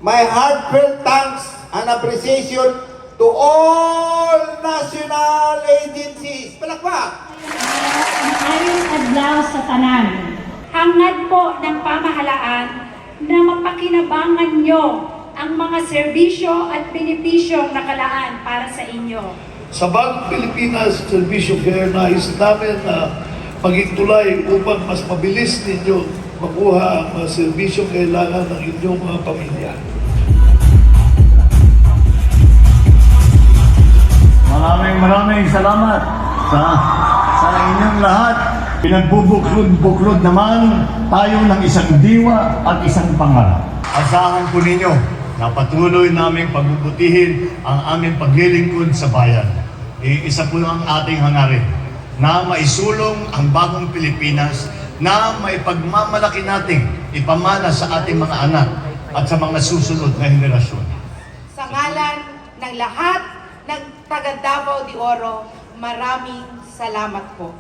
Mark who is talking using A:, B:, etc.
A: My heartfelt thanks and appreciation to all national agencies. Palakpak!
B: Ayong adlaw sa tanan. Hangad po ng pamahalaan na mapakinabangan nyo ang mga serbisyo at benepisyong nakalaan para sa inyo.
C: Sa Bank Pilipinas Servisyo Care nais namin na maging tulay upang mas mabilis ninyo makuha ang mga serbisyong kailangan ng inyong mga pamilya.
D: Maraming salamat sa inyong lahat. Pinagbubuklod-buklod naman tayo ng isang diwa at isang pangarap. Asahan po ninyo na patuloy naming pagbubutihin ang aming paglilingkod sa bayan. Isa po ang ating hangarin na maisulong ang bagong Pilipinas na maipagmamalaki nating ipamana sa ating mga anak at sa mga susunod na henerasyon.
E: Sa ngalan ng lahat ng taga Davao de Oro, maraming salamat po.